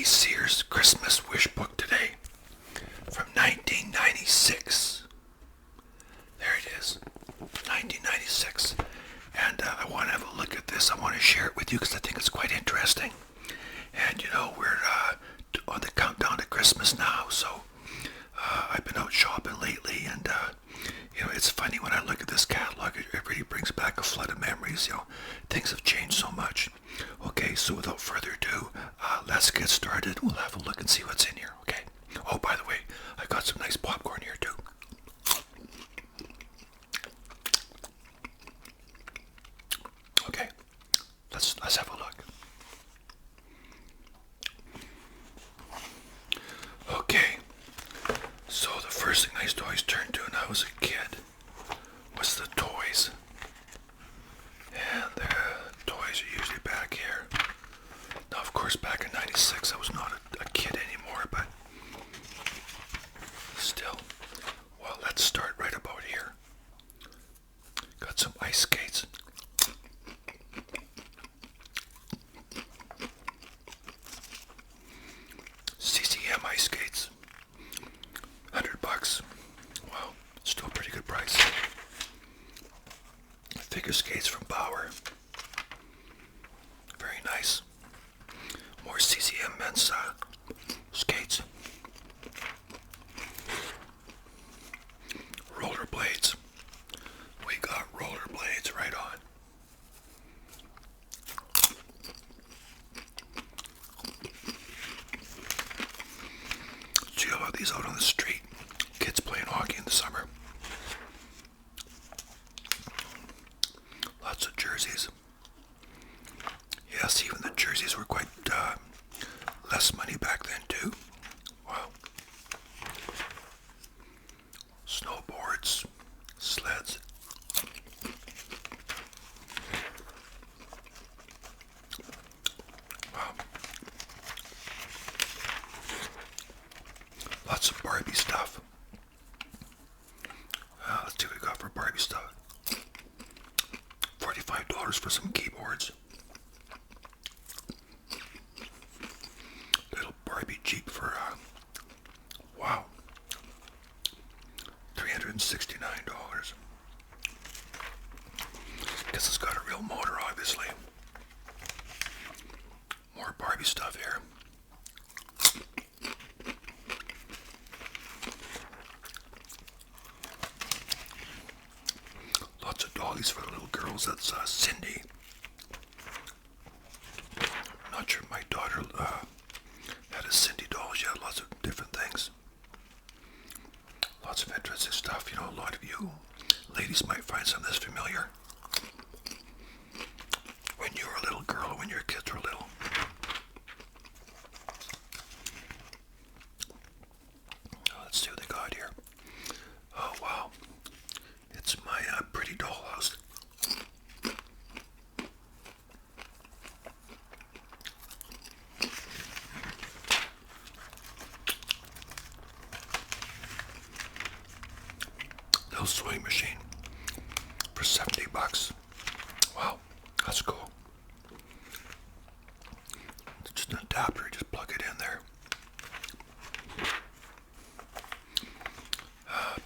Sears Christmas wish book today from 1996. There it is, 1996. And I want to have a look at this. I want to share it with you because I think it's quite interesting. And you know, we're on the countdown to Christmas now, so I've been out shopping lately, and you know, it's funny when I look at this catalog. It really brings back a flood of memories. You know, things have changed so much. Okay, so without further ado, let's get started. We'll have a look and see what's in here. Okay. Oh, by the way, I got some nice popcorn here too. Okay, let's have a look. Okay, so the first thing I used to always turn to when I was a kid was the toys. And the toys are usually back here. Now, of course, back in 96, I was not a kid anymore, but still. Well, let's start right about here. Got some ice skates. CCM ice skates. $100. Wow, still a pretty good price. Figure skates from Bauer. Very nice. More CCM men's skates. Rollerblades. We got rollerblades right on. See a lot of these out on the street. Kids playing hockey in the summer. Lots of jerseys. Yes, even the jerseys were quite less money back then too. Wow. Snowboards, sleds. Wow. Lots of Barbie stuff. Let's see what we got for Barbie stuff. $45 for some keyboards. Little Barbie Jeep for, wow, $369. Guess it's got a real motor, obviously. More Barbie stuff here. Lots of dollies for the little girls. That's Cindy. I'm not sure my daughter had a Cindy doll. She had lots of different things. Lots of interesting stuff. You know, a lot of you ladies might find some of this familiar. When you were a little girl, when your kids were little. Let's see what they got here. Oh, wow. It's my pretty dollhouse. Little sewing machine for $70. Wow, that's cool. It's just an adapter, just plug it in there.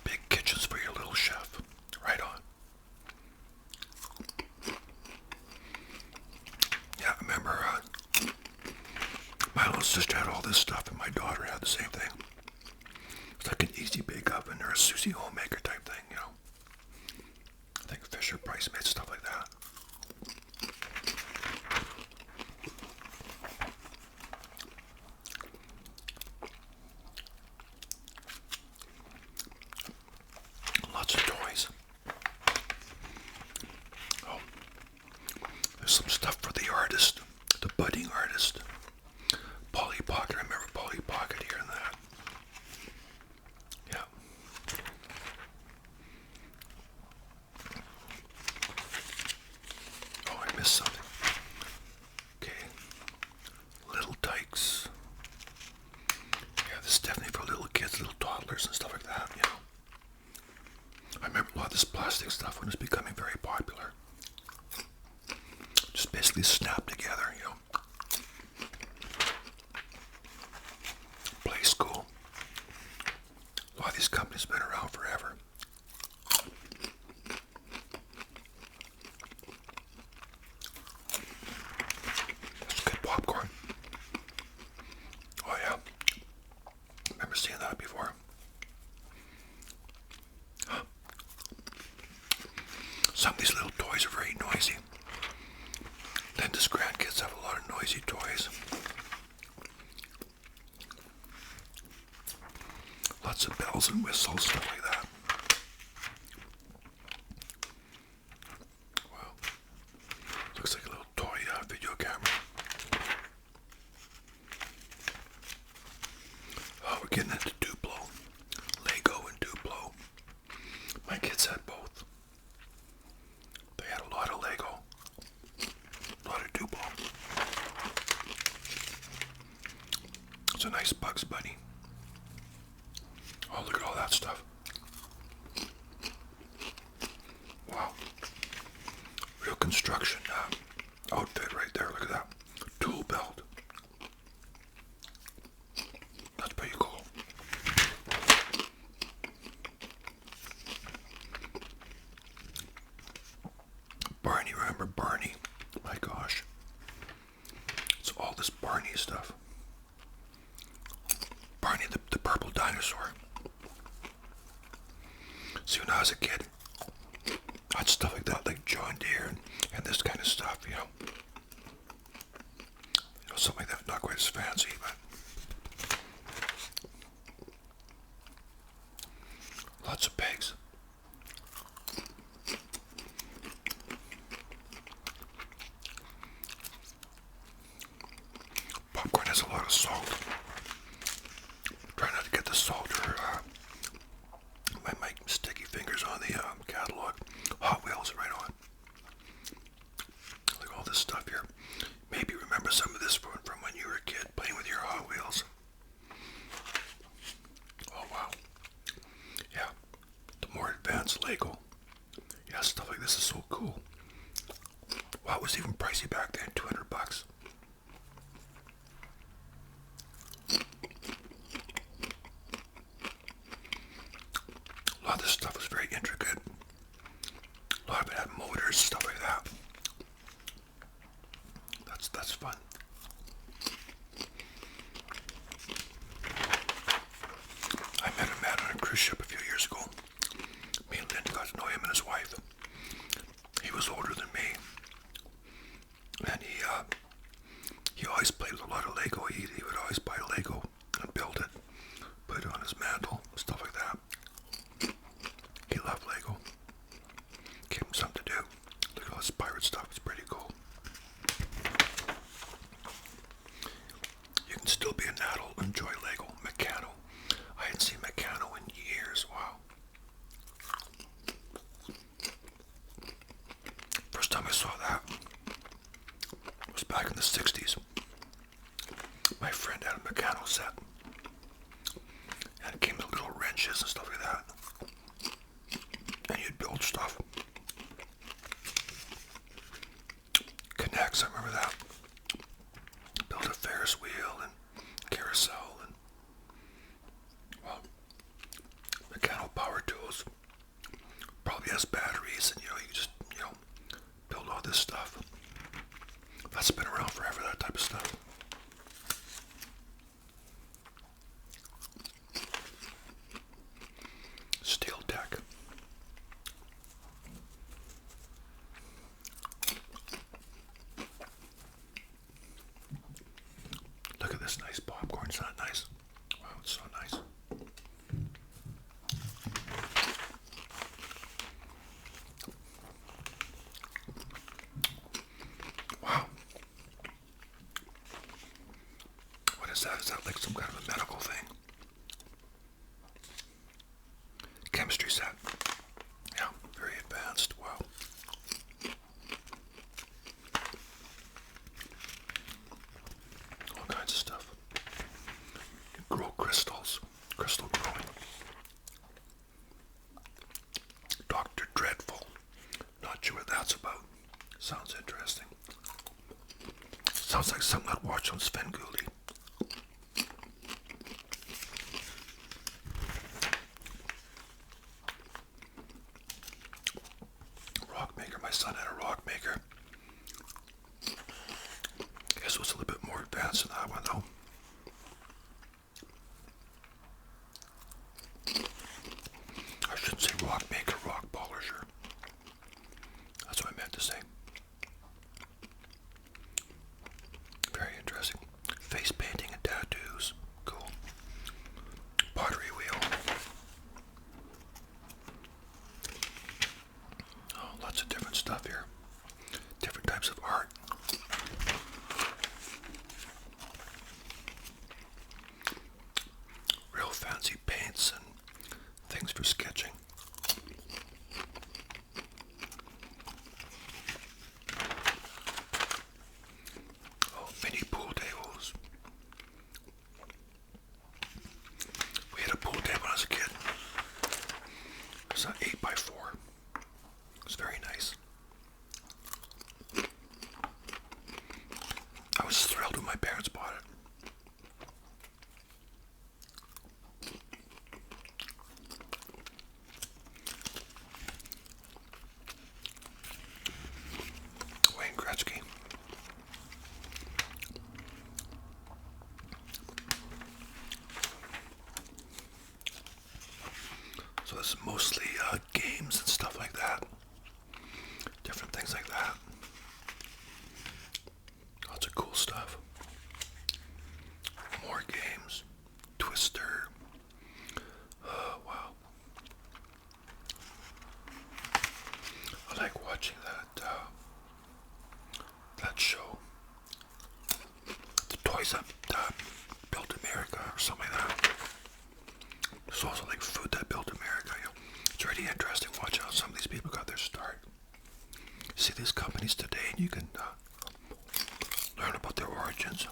Big kitchens for your little chef. Right on. Yeah, I remember my little sister had all this stuff, and my daughter had the same thing. It's like an easy bake oven or a Susie homemaker type thing, you know. I think Fisher Price made stuff like that. Lots of toys. Oh, there's some stuff for the artist, the budding artist. Polly Pocket, I remember Polly Pocket here and that. Yeah. Some of these little toys are very noisy. Linda's grandkids have a lot of noisy toys. Lots of bells and whistles, stuff like that. Wow. Looks like a little toy video camera. Oh, we're getting into Duplo. Lego and Duplo. My kids had both. They had a lot of Lego. A lot of Duplo. It's a nice Bugs Bunny. Oh, look at all that stuff. Wow. Real construction outfit right there. Look at that. Tool belt. That's pretty cool. Barney, remember Barney? My gosh. It's all this Barney stuff. Barney the purple dinosaur. See, when I was a kid, I had stuff like that, like John Deere and this kind of stuff, you know. You know, something like that, not quite as fancy, but lots of pegs. Popcorn has a lot of salt. Try not to get the salt or my sticky fingers on the catalog. Hot Wheels right on. Look at all this stuff here. Maybe remember some of this from when you were a kid playing with your Hot Wheels. Oh wow. Yeah. The more advanced Lego. Yeah, stuff like this is so cool. Wow, it was even pricey back then, $200. A lot of this stuff was very intricate. A lot of it had motors, stuff like that. That's fun. I met a man on a cruise ship a few years ago. Me and Linda got to know him and his wife. He was older than me. And he always played with a lot of Lego. He would always buy Lego and build it. Put it on his mantle, stuff like that. He loved Lego. Gave him something to do. Look at all this pirate stuff. It's pretty cool. You can still be an adult and enjoy Lego. Meccano. I hadn't seen Meccano in years. Wow. First time I saw that was back in the 60s. My friend had a Meccano set. And it came with little wrenches and stuff like that. And you'd build stuff. Connects, I remember that. Built a Ferris wheel and carousel and, well, mechanical power tools. Probably has batteries and, you just, build all this stuff. That's been around forever, that type of stuff. Steel deck. Look at this nice popcorn. It's not nice. Wow, it's so nice. Wow. What is that? Is that like some kind of a medical thing? Chemistry set. Yeah, very advanced. Wow. All kinds of stuff. You grow crystals. Crystal growing. Dr. Dreadful. Not sure what that's about. Sounds interesting. Sounds like something I'd watch on Svengoolie. Rock maker. My son had a rock maker. I guess it was a little bit more advanced than that one though. I shouldn't say rock maker, rock polisher. an 8x4. It's very nice. I was thrilled when my parents bought it. Wayne Gretzky. So this is mostly games and stuff like that. Different things like that. Lots of cool stuff. More games. Twister. Oh, wow. I like watching that show. The Toys That Built America or something like that. There's also like Food That Built America. You know, it's really interesting watching how some of these people got their start. You see these companies today and you can learn about their origins.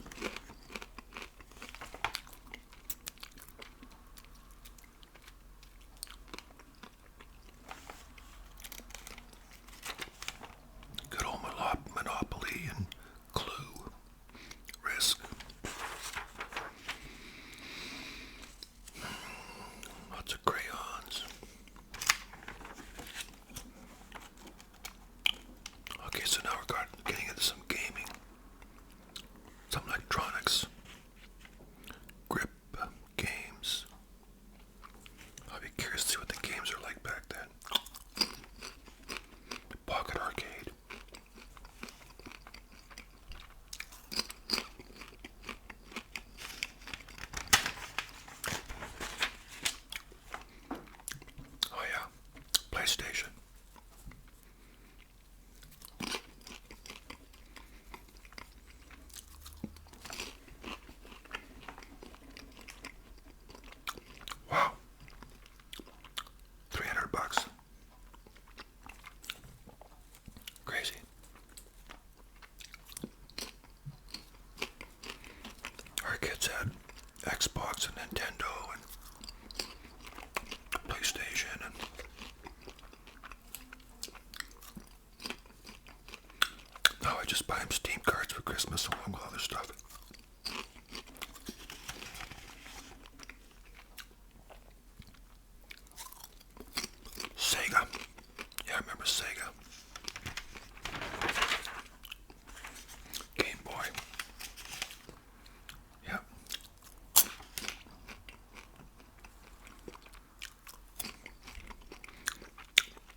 Good old Monopoly and Clue, Risk. Lots of crayons. Okay, so now we're getting into some gaming. Some electronics. Grip games. I'll be curious to see what the games are like back then. Pocket arcade. Oh yeah, PlayStation. Wow. $300. Crazy. Our kids had Xbox and Nintendo and PlayStation and now I just buy them Steam cards for Christmas along with other stuff. Sega. Yeah, I remember Sega. Game Boy. Yeah.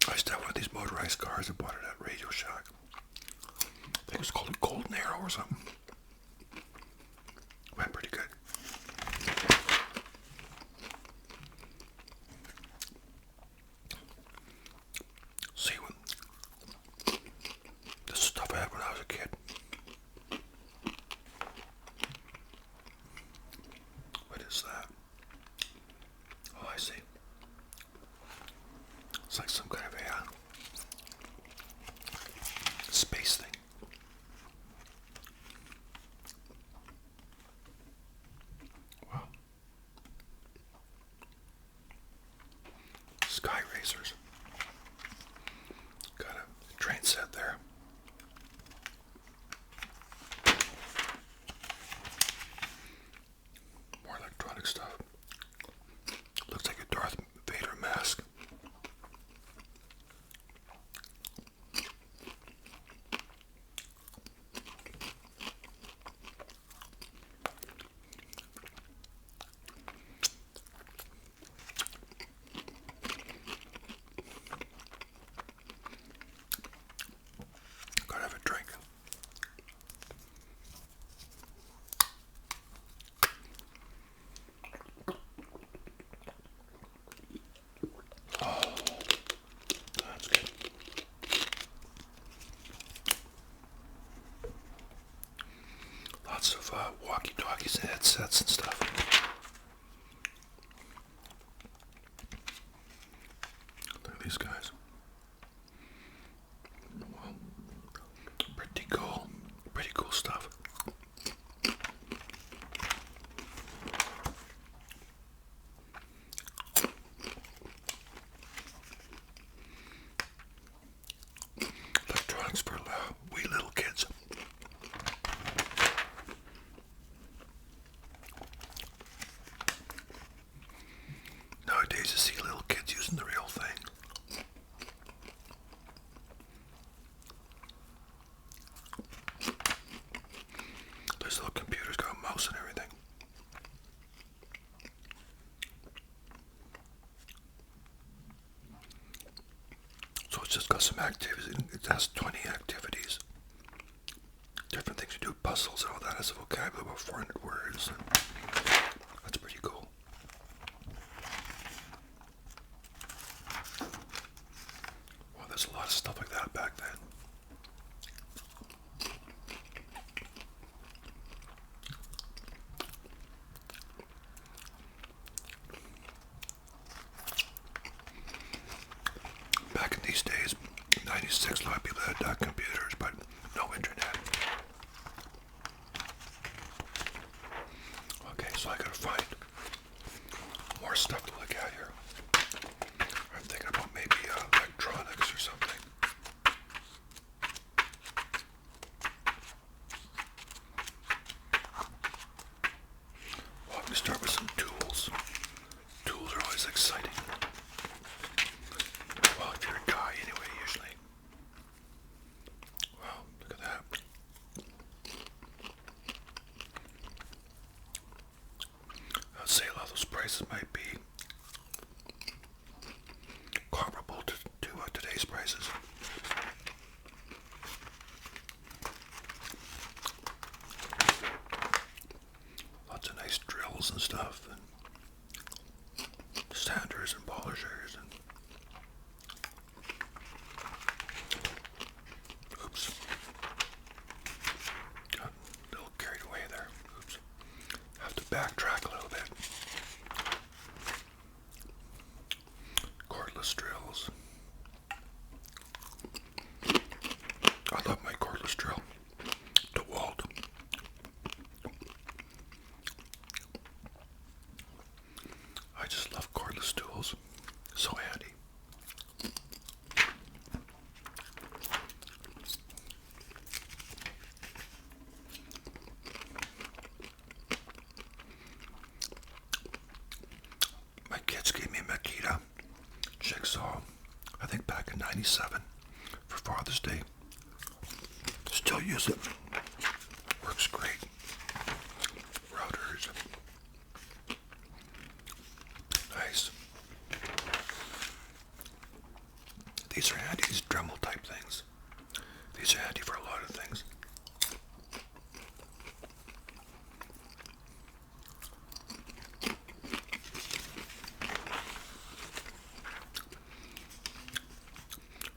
I used to have one of these motorized cars. I bought it at Radio Shack. I think it was called a Golden Arrow or something. Went pretty good. See, this stuff I had when I was a kid. What is that? Oh, I see. It's like some kind of a space thing. Wow. Sky racers. Got a train set there. More electronic stuff. Looks like a Darth Vader mask. it's just got some activities. It has 20 activities. Different things you do, puzzles and all that. It has a vocabulary about 400 words. That's pretty cool. Well, there's a lot of stuff like that back then. Back in these days, 96, a lot of people had computers, but no internet. Okay, so I gotta find more stuff to look at here. I'm thinking about maybe electronics or something. Well, I'm gonna start with some tools. Tools are always exciting. Well, if you're a guy anyway, usually. Wow, look at that. I'd say a lot of those prices might be comparable to today's prices. Lots of nice drills and stuff, and sanders and polishers, and oops, got a little carried away there. Oops, have to backtrack a little bit. Cordless drills. I love my cordless drill. DeWalt. I just love cordless tools. So handy. My kids gave me a Makita jigsaw, I think back in '97 for Father's Day. Still use it. Works great. Routers. Nice. These are handy, these Dremel type things. These are handy for a lot of things.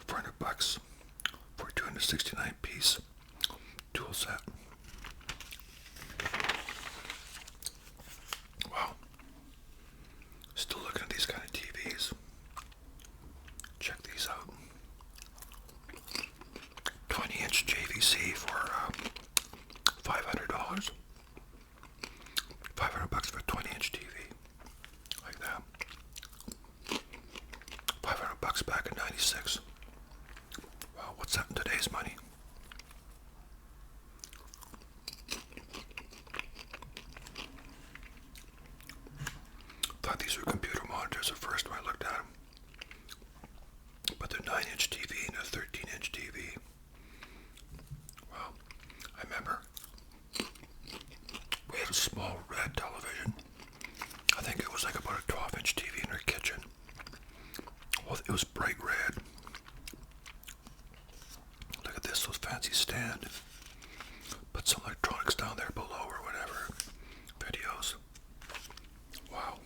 $400 for a 269 piece tool set. Wow. Still looking at these kind of TVs. Check these out. 20-inch JVC for $500. $500 for a 20-inch TV. Like that. $500 back in '96. Wow, what's that in today's money? Thought these were computer monitors at first when I looked at them. But they're 9-inch TV and a 13-inch TV. Wow. I remember we had a small red television. I think it was like about a 12-inch TV in our kitchen. Well, it was bright red. Look at this, those fancy stand. Put some electronics down there below or whatever. Videos. Wow.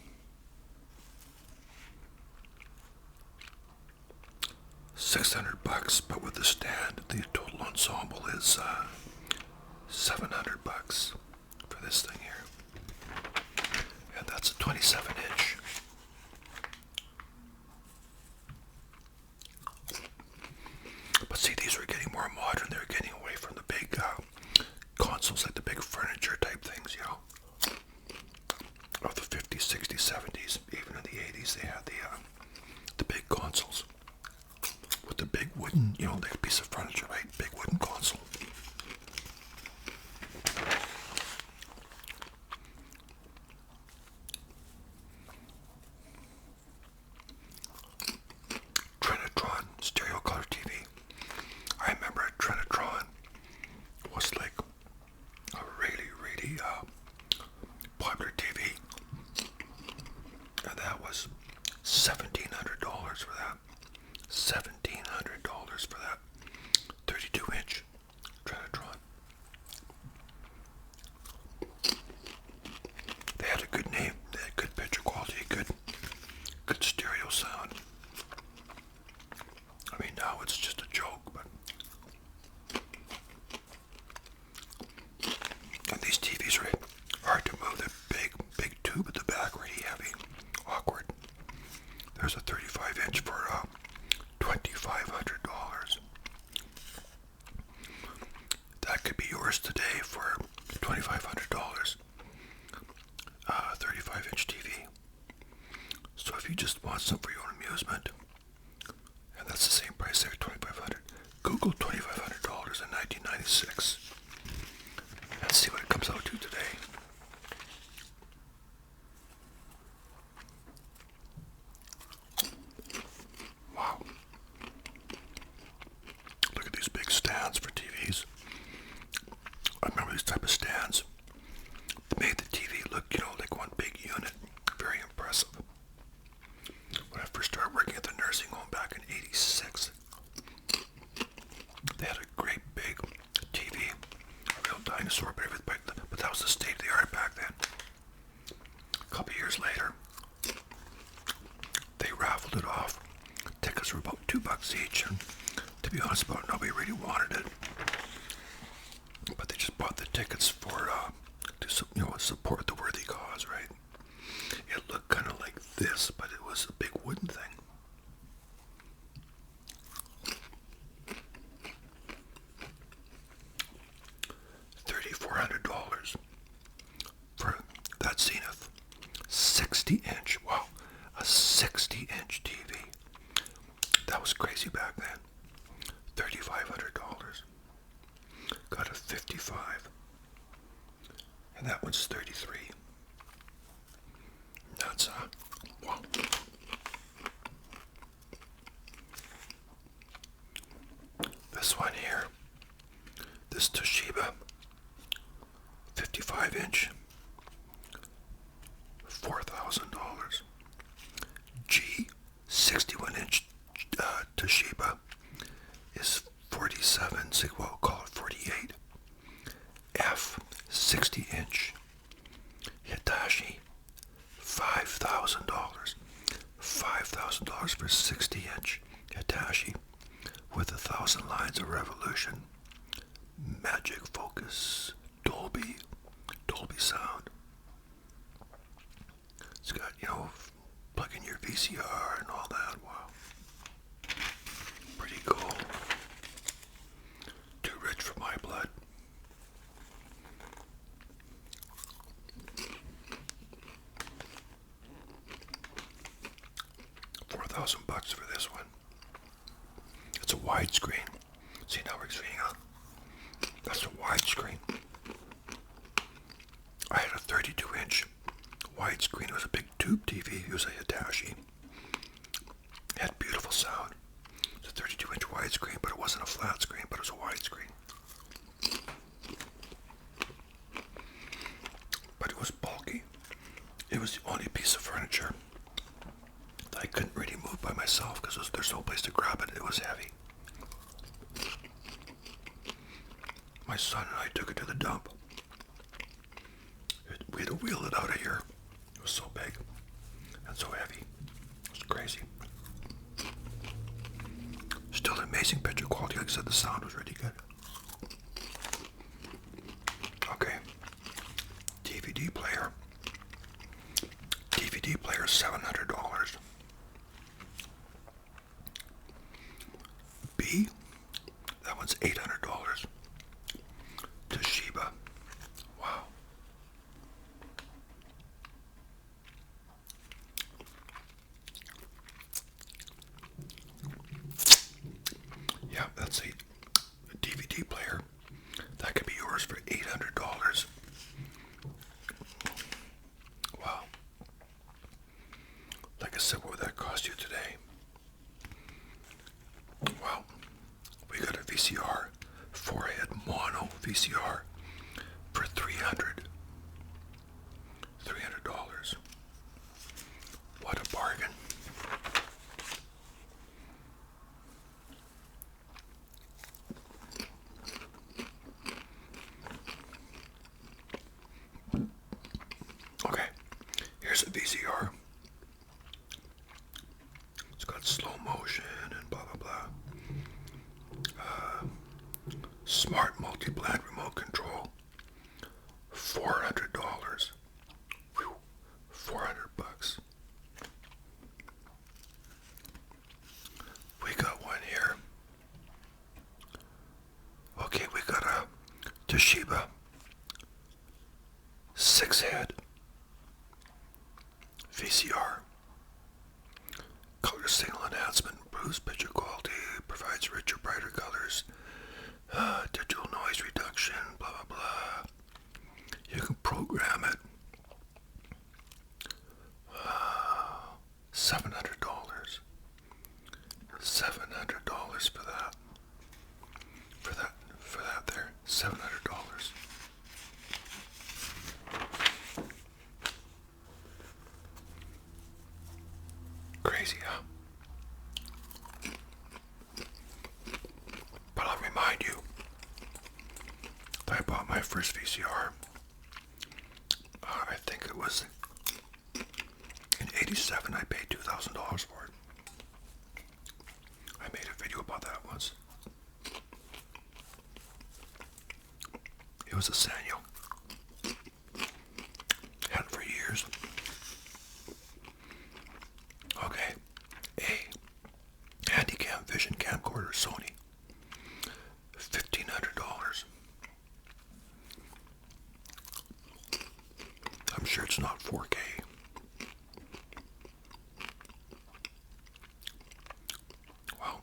$600, but with the stand, the total ensemble is $700 for this thing here. And that's a 27-inch. But see, these were getting more modern. They were getting away from the big consoles, like the big furniture type things, you know. Of the 50s, 60s, 70s, even in the 80s, they had the big consoles with the big wooden, you know, like a piece of furniture, right? Big wooden console. Trinitron stereo color TV. I remember a Trinitron was like a really, really popular TV, and that was $1,700 for that. $1,700. for that 32-inch Trinitron. They had a good name. They had good picture quality, good stereo sound. I mean, now it's just a joke, but. And these TVs are hard to move. They're big tube at the back, really heavy, awkward. There's a 35-inch for $2,500. That could be yours today for $2,500. 35-inch TV. So if you just want some for your own amusement, and that's the same price there, $2,500. Google $2,500 in 1996 and see what it comes out to today. Wow. Look at these big stands for TVs. I remember these type of stands. They made the TV look, like one big unit. Very impressive. When I first started working at the nursing home back in '86, they had a great big TV, a real dinosaur, but that was the state of the art back then. A couple years later, they raffled it off. Tickets were about $2 each, and to be honest about it, nobody really wanted it. But they just bought the tickets for to support the worthy cause, right? It looked kind of like this, but it was a big wooden thing. $3,400 for that Zenith 60-inch. Wow, a 60-inch TV. That was crazy back then. $3,500. Got a 55, and that one's 33. That's wow. This one here, this Toshiba 55-inch, $4,000. G 61-inch Toshiba is 47. Well, we'll call it 48. F 60-inch Hitachi, $5,000. $5,000 for 60-inch Hitachi with 1,000 lines of Revolution, Magic Focus, Dolby sound. It's got, plug in your VCR and all that. Wow. Pretty cool. Too rich for my blood. $4,000 for this one. It's a widescreen. See, now we're seeing that's a widescreen. I had a 32-inch widescreen. It was a big tube TV. It was a Hitachi. It had beautiful sound. It's a 32-inch widescreen, but it wasn't a flat screen, but it was a widescreen. But it was bulky. It was the only piece of furniture that I couldn't really move by myself because there's no place to grab it. It was heavy. My son and I took it to the dump. We had to wheel it out of here. It was so big and so heavy. It was crazy. Still amazing picture quality. Like I said, the sound was really good. Okay. DVD player. DVD player is $700. B, that one's $800. Toshiba. Wow. Yeah, that's a DVD player. That could be yours for $800. Wow. Like I said, what would that cost you today? Well, we got a VCR, 4-head mono VCR for $300. What a bargain. Here's a VCR. It's got slow motion and blah blah blah. Smart multi-plant remote control. $400. Whew. $400. We got one here. Okay, we got a Toshiba 6-head VCR. Color signal enhancement, improves picture quality, provides richer, brighter colors, digital noise reduction, blah blah blah. You can program it. $700. $700 for that. For that there. $700. Crazy, huh? But I'll remind you that I bought my first VCR. I think it was in '87. I paid $2,000 for it. I made a video about that once. It was a Sanyo. Had it for years. Okay. A Handycam Vision camcorder, Sony. $1,500. I'm sure it's not 4K. Wow.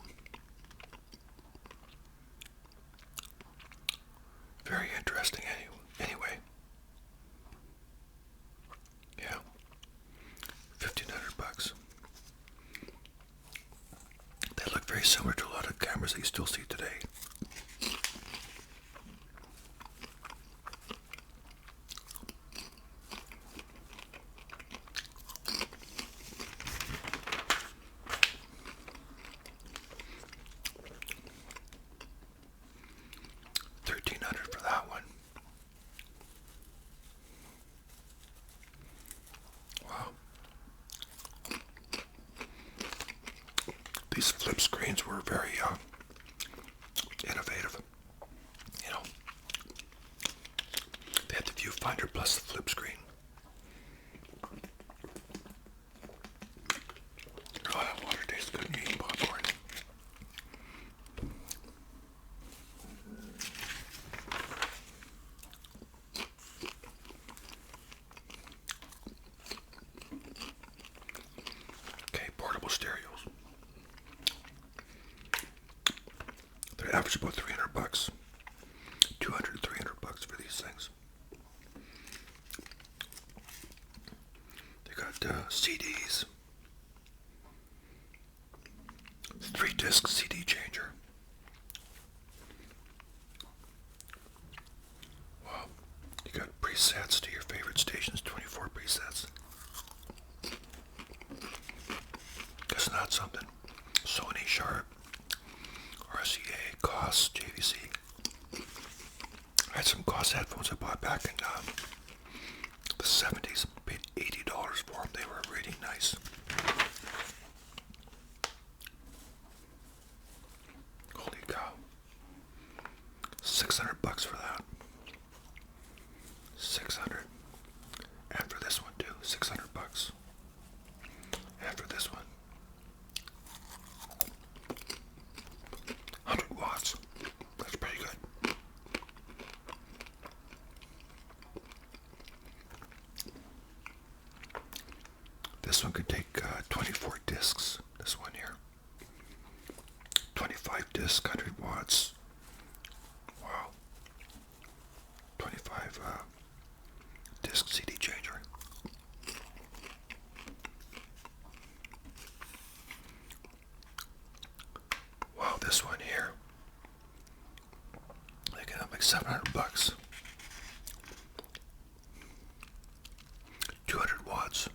Very interesting anyway. Yeah. $1,500. They look very similar to a lot of cameras that you still see today. $1,300 for that one. Wow. These flip screens were very innovative. You know, they had the viewfinder plus the flip screen. Oh, that water tastes good when eating popcorn. Okay, portable stereos. They average about $300. $200 to $300 for these things. They got CDs. 3-disc CD changer. Wow. You got presets to your favorite stations, 24 presets. Isn't that something? Sony, Sharp, RCA, Koss, JVC. I had some Koss headphones I bought back in the 70s. Paid $80 for them. They were really nice. Holy cow. $600 for that. 600. And for this one too, $600. And for this one, 100 watts. That's pretty good. This one could take 24 discs. This one here. 25 disc, 100 watts. Wow. 25 disc CD changer. Wow, this one here. They can make $700. 200 watts.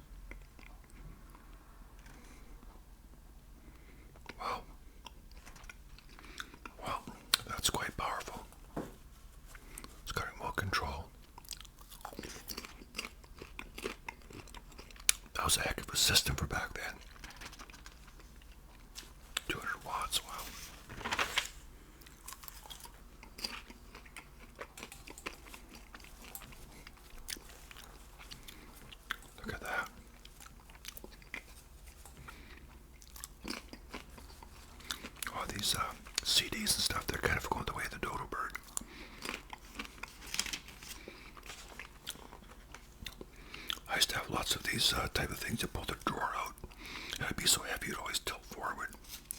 Wow. Wow, that's quite powerful. It's got remote control. was a heck of a system for back then. 200 watts, wow. Look at that. All these CDs and stuff, they're kind of going the way of the dodo bird. I used to have lots of these type of things. You pull the drawer out, and it'd be so heavy you'd always tilt forward.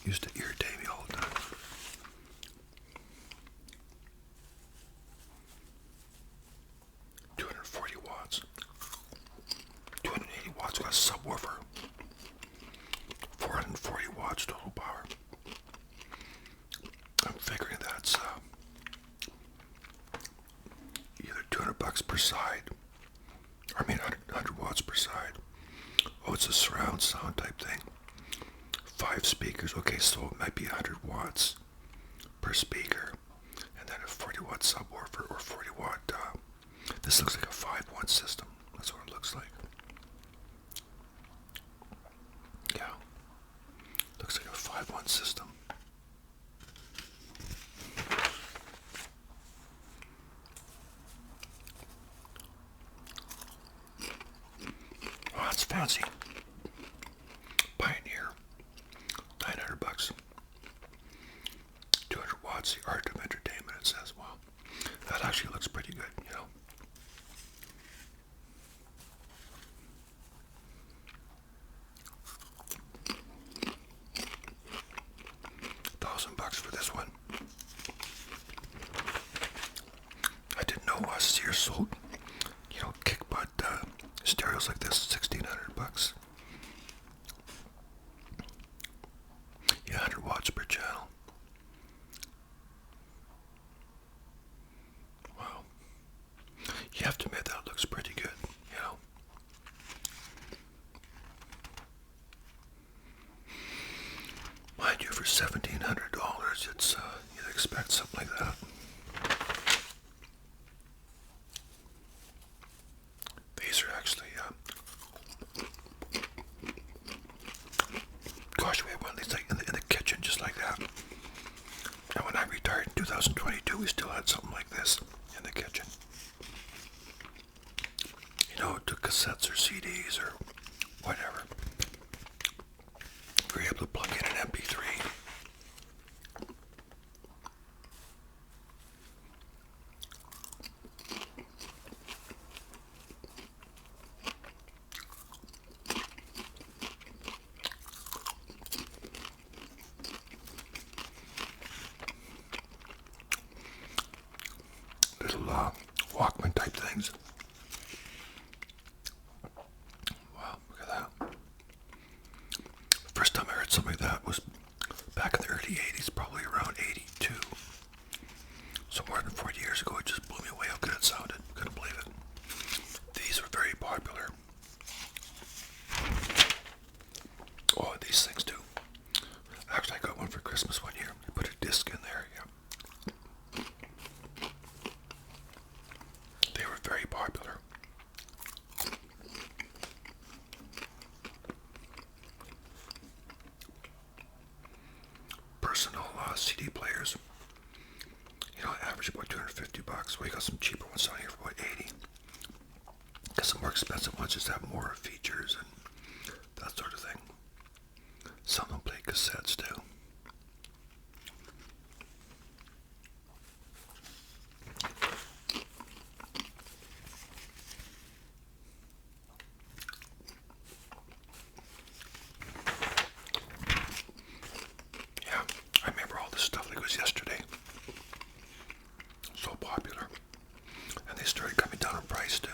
Used to irritate me all the time. $240 watts. 280 watts got a subwoofer. 440 watts total power. I'm figuring that's either $200 per side, or 100 watts per side. Oh, it's a surround sound type thing. 5 speakers. Okay, so it might be 100 watts per speaker, and then a 40 watt subwoofer or 40 watt. This looks like a 5-1 system. That's what it looks like. Yeah, looks like a 5-1 system. Oh, that's fancy. Pioneer, $900. 200 watts, the art of entertainment, it says. Wow, that actually looks pretty good, you know. $1,000 for this one. I didn't know Sears sold, you know, kick butt stereos like this. $1,600. Yeah, 100 watts per channel. Wow. You have to admit that looks pretty good, you know. Mind you, for $1,700, it's you'd expect something like that. These are actually, gosh, we had one of these like in the kitchen, just like that. And when I retired in 2022, we still had something like this in the kitchen. You know, to cassettes or CDs or whatever. We were able to plug in an MP3. Little Walkman type things. Wow, look at that. First time I heard something like that was back in the early 80s, probably around 82. So more than 40 years ago. It just blew me away how good it sounded. Couldn't believe it. These were very popular. Oh, these things too. Actually, I got one for Christmas one year. I put a disc in there, yeah. They were very popular. Personal CD players. You know, average about $250. We got some cheaper ones down here for about $80. Got some more expensive ones just have more features and that sort of thing. Some of them play cassettes too. Yeah, I remember all this stuff like it was yesterday. So popular. And they started coming down in price too.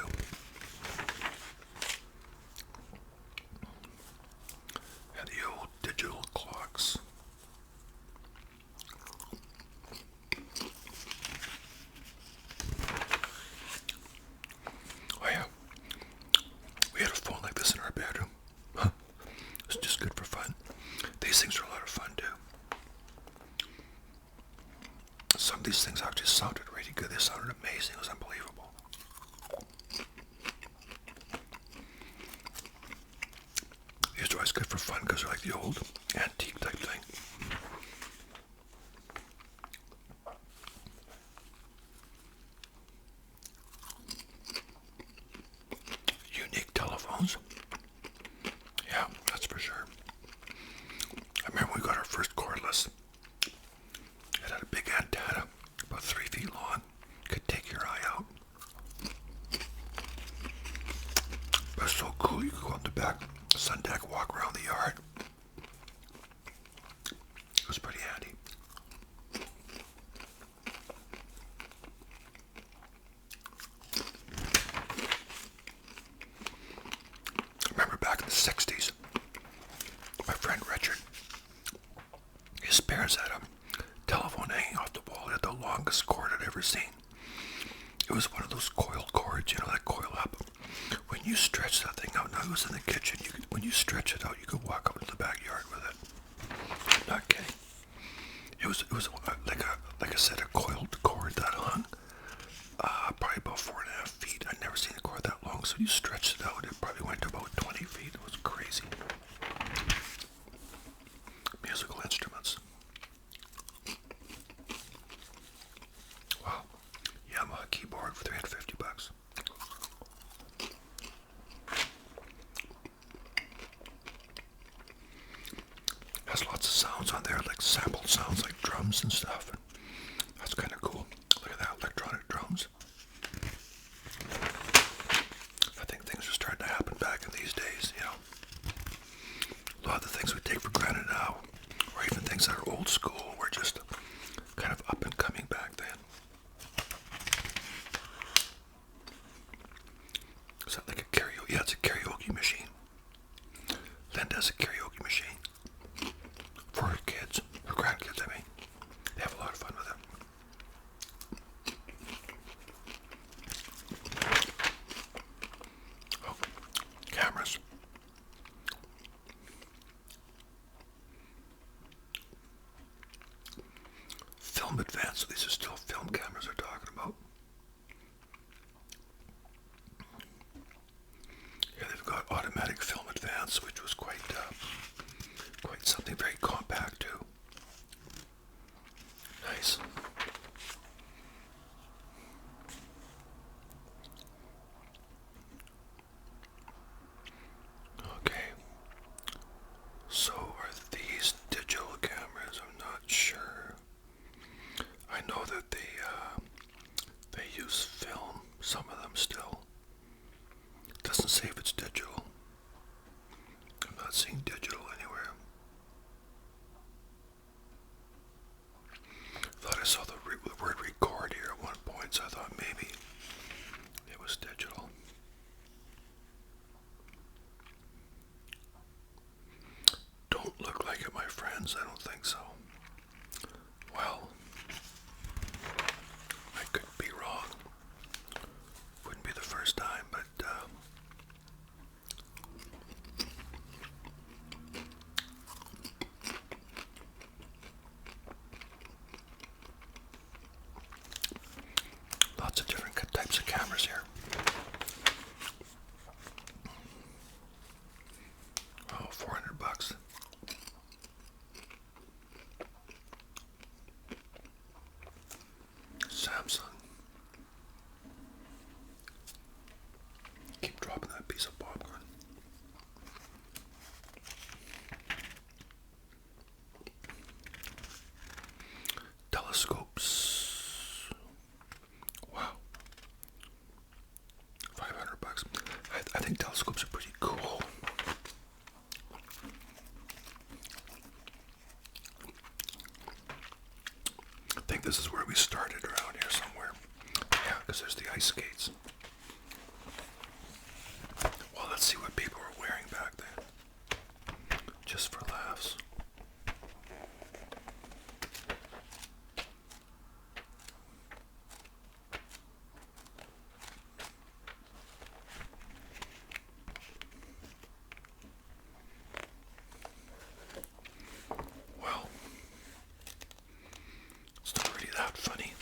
always good for fun because they're like the old antique type thing. Unique telephones. Yeah, that's for sure. I remember we got our first cordless. It had a big antenna, about 3 feet long. Could take your eye out. It was so cool. You could go out the back sun deck, walk around the yard. It was pretty handy. I remember back in the 60s, my friend Richard, his parents had a telephone hanging off the wall. It had the longest cord I'd ever seen. It was one of those coiled cords, you know, that coil up. When you stretch that thing out, now it was in the kitchen, when you stretch it out, you could walk out in the backyard with it. I'm not kidding. It was like I said, a coiled cord that hung probably about 4.5 feet. I'd never seen a cord that long, so you stretched it out, it probably went to about 20 feet. It was crazy. Musical instruments. Wow. Yamaha keyboard for $350. Has lots of sounds on there, like sampled sounds like drums and stuff. And that's kind of cool. Look at that, electronic drums. I think things are starting to happen back in these days, you know. A lot of the things we take for granted now, or even things that are old school, were just kind of up and coming back then. Is that like a karaoke? Yeah, it's a karaoke machine. Linda has a karaoke machine. For her kids, her grandkids, I mean. They have a lot of fun with it. Oh, cameras. Film advance, so these are still film cameras they're talking about. Yeah, they've got automatic film advance, which was quite something, very compact too. Nice. Okay. So are these digital cameras? I'm not sure. I know that they use film, some of them still. It doesn't say if it's digital. I'm not seeing digital anywhere. Thought I saw the word record here at one point, so I thought maybe it was digital. Don't look like it, my friends. I don't think so. Well, I could be wrong. Wouldn't be the first time, but lots of different types of cameras here. Oh, $400. Samsung. Keep dropping that piece of popcorn. Telescopes. Wow. $500. I think telescopes are pretty cool. I think this is where we started, around here somewhere. Yeah, because there's the ice skates. Well, let's see what people were wearing back then. Just for laughs. Well, it's not really that funny.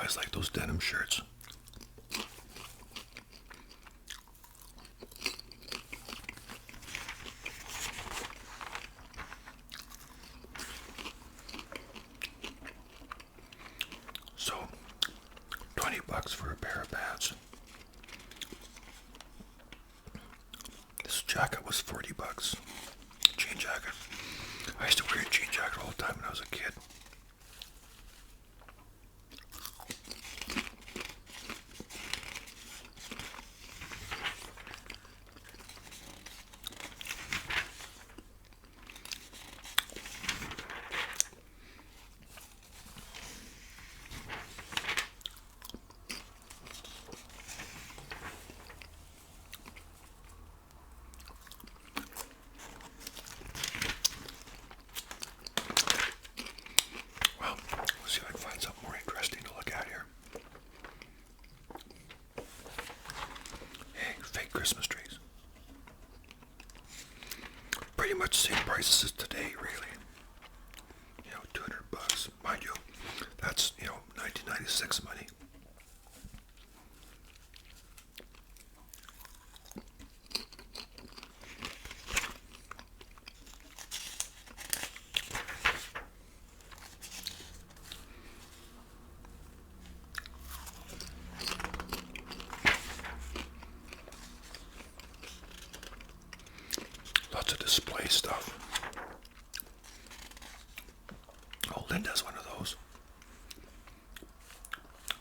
always like those denim shirts. So, $20 for a pair of pants. This jacket was $40. Jean jacket. I used to wear a jean jacket all the time when I was a kid. Well, let's see if I can find something more interesting to look at here. Hey, fake Christmas trees. Pretty much the same prices as today, really. You know, $200. Mind you, that's, 1996 money. Lots of display stuff. Oh, Linda's one of those.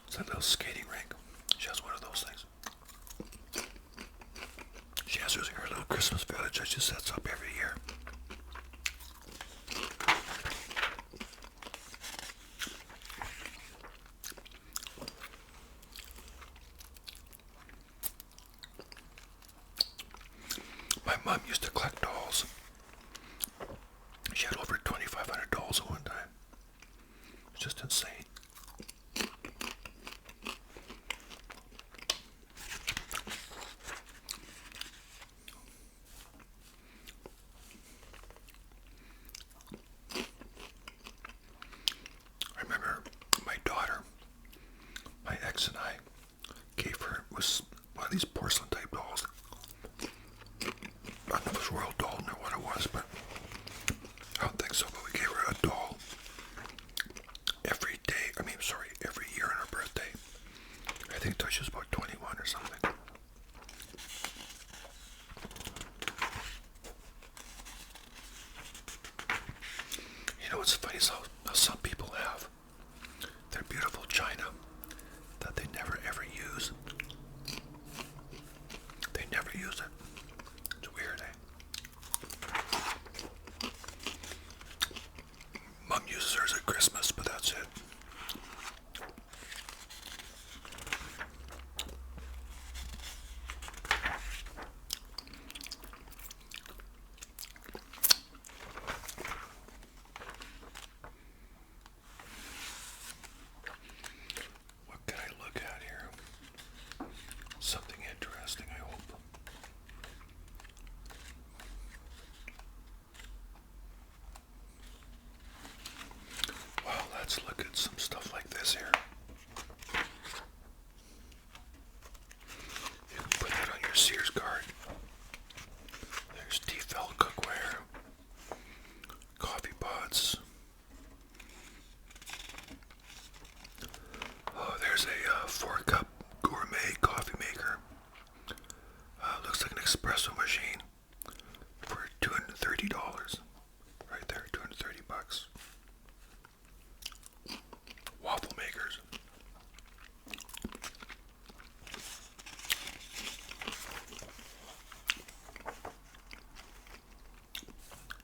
It's that little skating rink. She has one of those things. She has her little Christmas village that she sets up every year. My mom used to collect dolls. She had over 2,500 dolls at one time. It's just insane. I remember my daughter, my ex and I, gave her, was one of these porcelain type dolls. I don't know if it was Royal Doll or what it was, but I don't think so. But we gave her a doll every year on her birthday. I think until she was about 21 or something. You know what's funny is how some people have their beautiful china that they never ever use. They never use it. It's weird, eh? Mom uses hers at Christmas, but that's it. What can I look at here? Something interesting, I hope. Well, let's look at some stuff like this here. You can put that on your Sears card. There's T-felt cookware, coffee pots. Oh, there's a 4-cup gourmet coffee maker. Looks like an espresso machine for $230. Right there, $230. Waffle makers.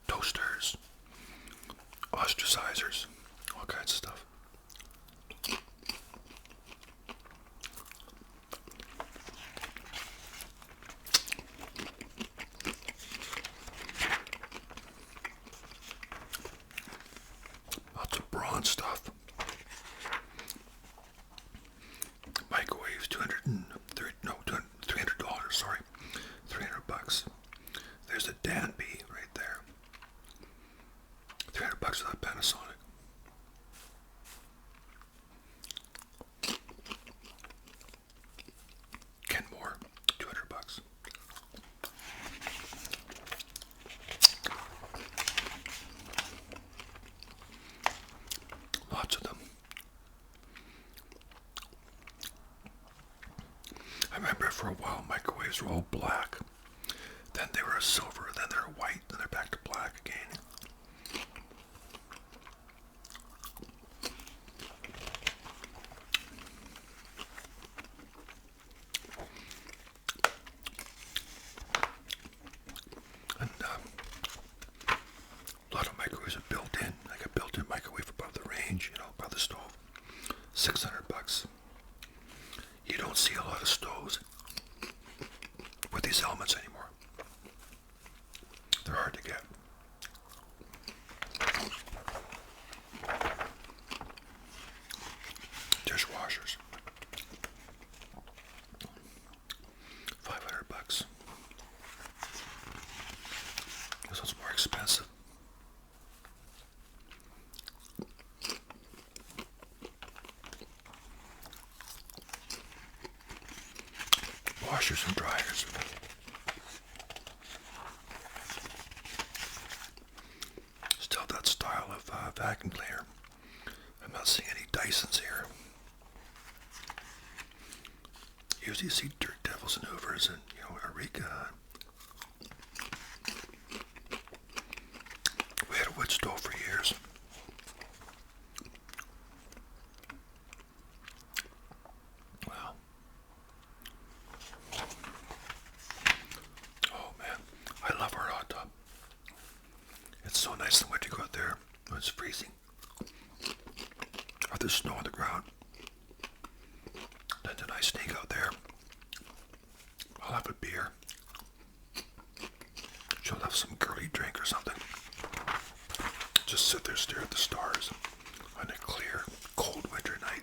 Toasters. Ostracizers. All kinds of stuff. Lots of bronze stuff. Microwaves, $300, sorry. $300. There's a Danby right there. $300 for that Panasonic. were all black. Then they were silver, then they're white, then they're back to black again. And a lot of microwaves are built in, like a built-in microwave above the range, above the stove. $600. You don't see a lot of stoves with these elements anymore. They're hard to get. Dishwashers. $500. This one's more expensive. Washers and dryers. Still that style of vacuum cleaner. I'm not seeing any Dysons here. Usually you see Dirt Devils and Hoovers and, Eureka. We had a wood stove for years. Wow. Oh man, I love our hot tub. It's so nice in the winter to go out there when it's freezing. Or there's snow on the ground. Then I sneak out there. I'll have a beer. She'll have some girly drink or something. Just sit there, stare at the stars on a clear, cold winter night.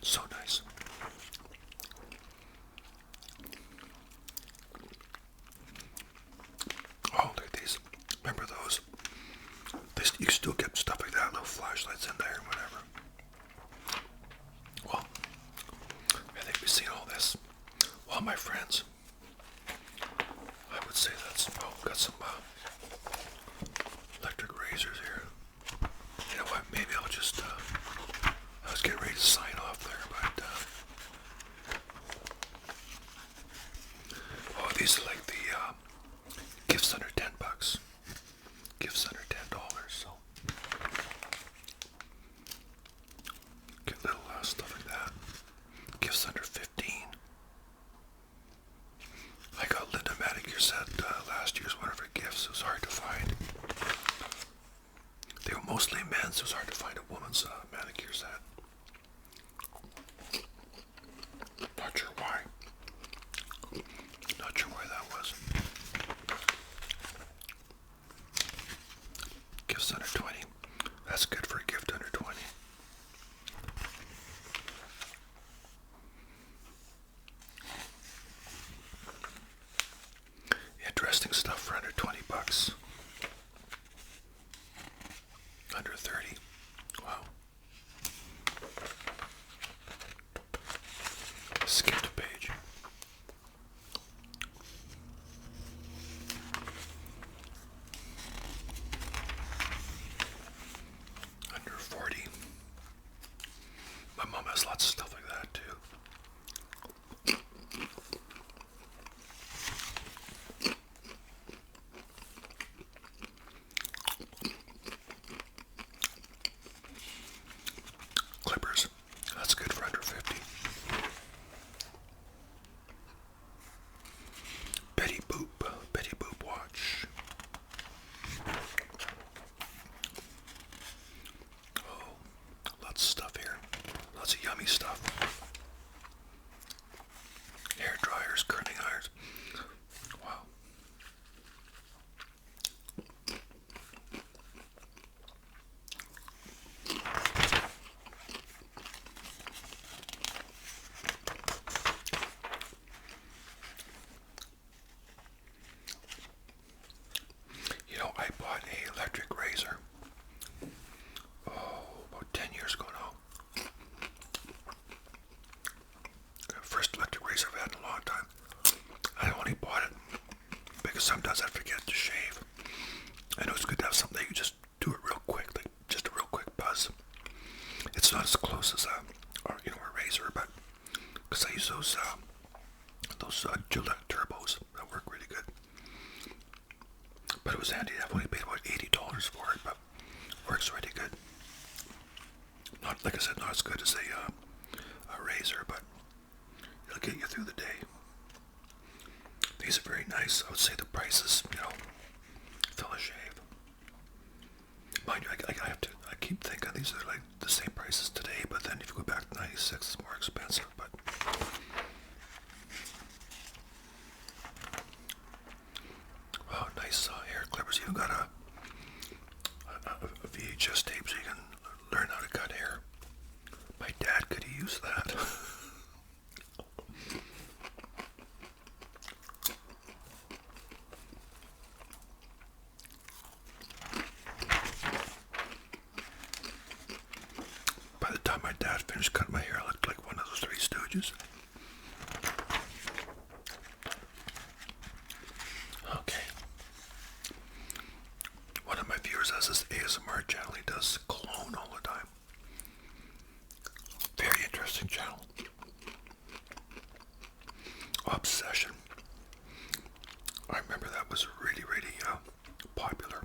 So nice. Oh, look at these. Remember those? You still get stuff like that, little flashlights in there and whatever. Well, I think we've seen all this. Well, my friends, I would say that's, got some electric razors here. You know what, maybe I'll just, I was getting ready to sign off there, but, oh, these are like the, gifts under $10. Gifts under $10, so. Get little stuff like that. Gifts under 15. I got Linda manicure set last year's one of her gifts. It was hard to find. They were mostly men's. It was hard to find a woman's manicure set. Not sure why. Not sure why that was. Gifts under 20. That's good for a gift under 20. Interesting stuff for under $20. Under 30. Wow. Skipped a page. handy. I've only paid about $80 for it, but works really good. Not, like I said, not as good as a razor, but it'll get you through the day. These are very nice. I would say the prices, fill a shave. Mind you, I keep thinking these are like the same prices today, but then if you go back to 96, it's more expensive, but oh, nice hair clippers. Even got a VHS tape so you can learn how to cut hair. My dad could use that. By the time my dad finished cutting my hair, I looked like one of those Three Stooges. Okay. One of my viewers has this ASMR channel. He does cologne all the time. Very interesting channel. Obsession. I remember that was really, really popular.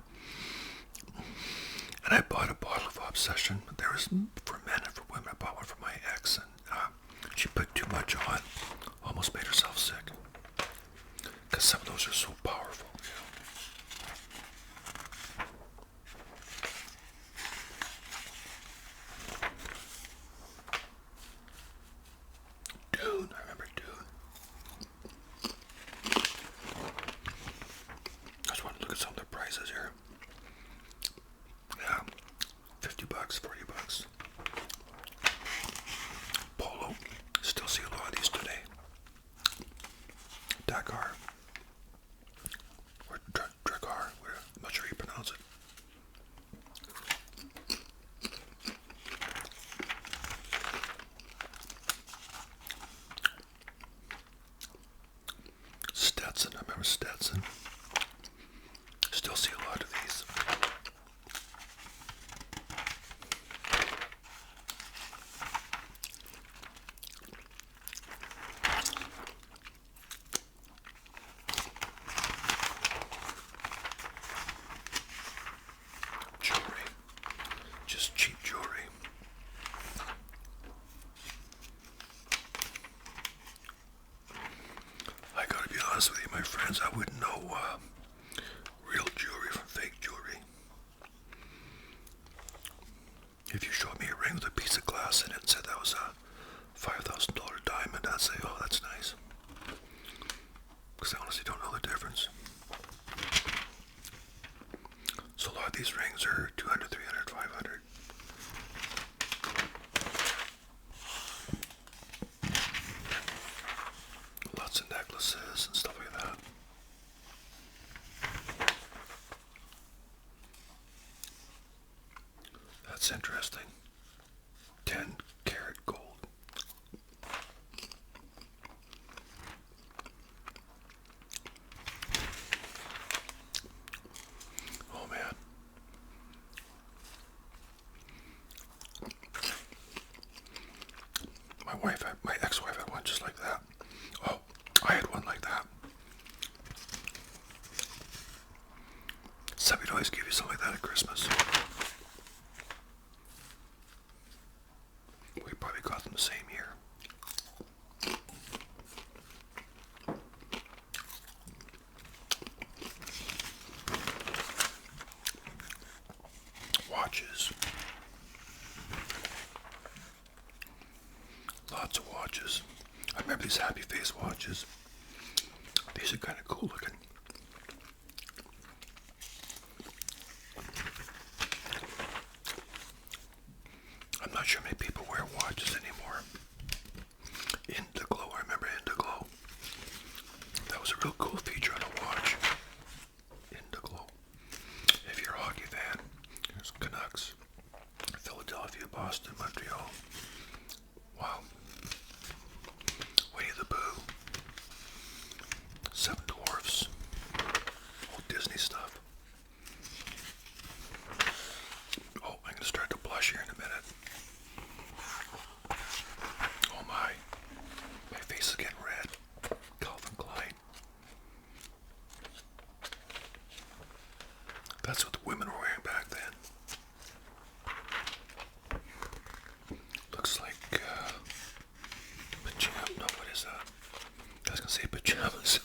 And I bought a bottle of Obsession. There was for men and for women. I bought one for my ex, and she put too much on. Almost made herself sick. Because some of those are so powerful, Dune, I remember Dune. I just want to look at some of the prices here. Yeah, $50, $40. Polo, still see a lot of these today. Dakar, or Dragar, I'm not sure how you pronounce it. Stetson, I remember Stetson. Still see a lot of these. Jewelry. Just cheap jewelry. I gotta be honest with you, my friends, I wouldn't know real jewelry from fake jewelry. If you showed me a ring with a piece of glass in it and said that was a $5,000 diamond, I'd say, oh, that's nice. Because I honestly don't know the difference. So a lot of these rings are 200, 300, 500. Lots of necklaces and stuff like that. That's interesting. 10 karat gold. Oh man. My ex-wife had one just like that. Oh, I had one like that. Somebody always give you something like that at Christmas. We probably got them the same year. Watches. Lots of watches. I remember these happy face watches. These are kind of cool looking. I'm not sure many people wear watches anymore. Indiglo, I remember Indiglo. That was a real cool feature on a watch. Indiglo. If you're a hockey fan, there's Canucks, Philadelphia, Boston, Montreal. Wow. Winnie the Pooh. Seven Dwarfs. Old Disney stuff. Oh, I'm going to start to blush here in a minute. Oh my. My face is getting red. Calvin Klein. That's what the women were wearing back then. Looks like pajama. No, what is that? I was gonna say pajamas.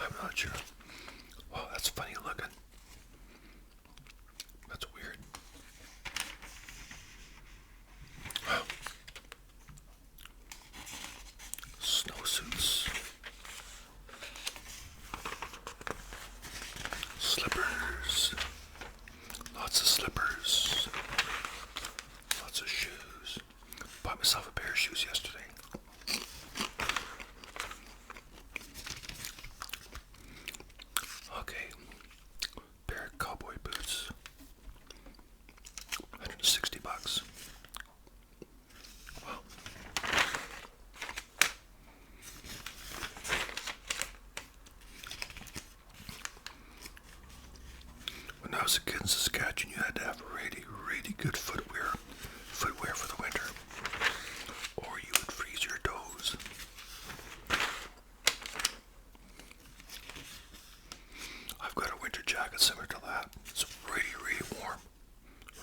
I'm not sure. Wow, that's funny looking. That's weird. Wow. Snowsuits. Slippers. Lots of slippers. Lots of shoes. Bought myself a pair of shoes yesterday. Okay. Pair of cowboy boots. $160. Wow. When I was a kid in Saskatchewan, you had to have really, really good footwear for the winter, or you would freeze your toes. I've got a winter jacket similar to that. It's really, really warm.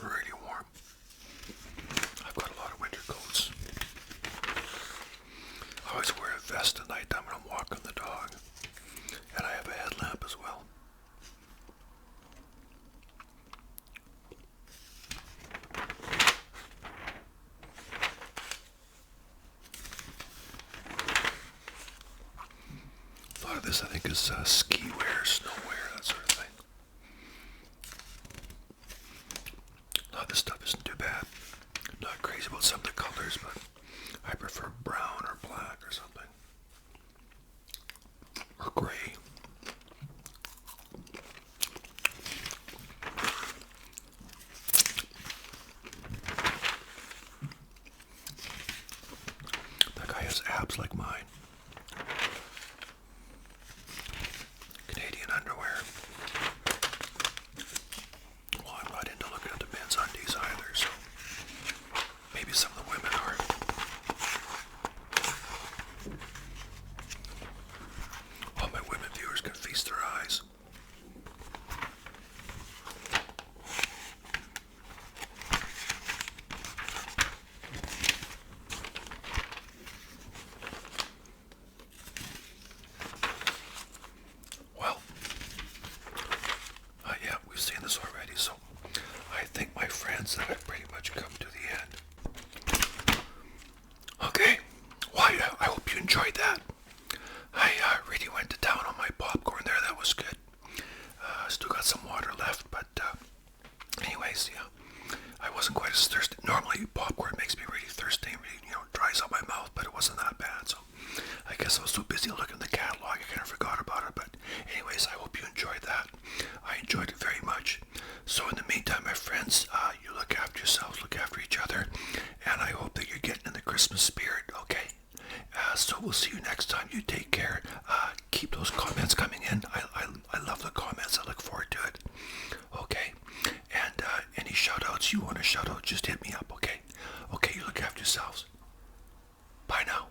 Really warm. I've got a lot of winter coats. I always wear a vest at night time when I'm walking the dog. And I have a headlamp as well. A lot of this I think is ski wear, snow wear, that sort of thing. A lot of this stuff isn't too bad. Not crazy about some of the colors, but I prefer brown or black or something. Or gray. That guy has abs like mine. Canadian underwear. Well, I'm not into looking at the men's undies either, so maybe some of the women are. All my women viewers can feast their eyes. Well, yeah, we've seen this already, so I think, my friends, that I've pretty much come to the end. Okay, well, I hope you enjoyed that. I really went to town on my popcorn there. That was good. Still got some water left, but anyways, yeah, I wasn't quite as thirsty. Normally, popcorn makes me really thirsty, really, dries out my mouth, but it wasn't that bad. So I guess I was so busy looking at the catalog, I kind of forgot about it. But anyways, I hope you enjoyed that. I enjoyed it very much. So in the meantime, my friends, you look after yourselves, look after each other, and I hope that you're getting in the Christmas spirit, okay? So we'll see you next time. You take care. Keep those comments coming in. I love the comments. I look forward to it. Okay? And any shout-outs you want to shout out, just hit me up, okay? Okay, you look after yourselves. Bye now.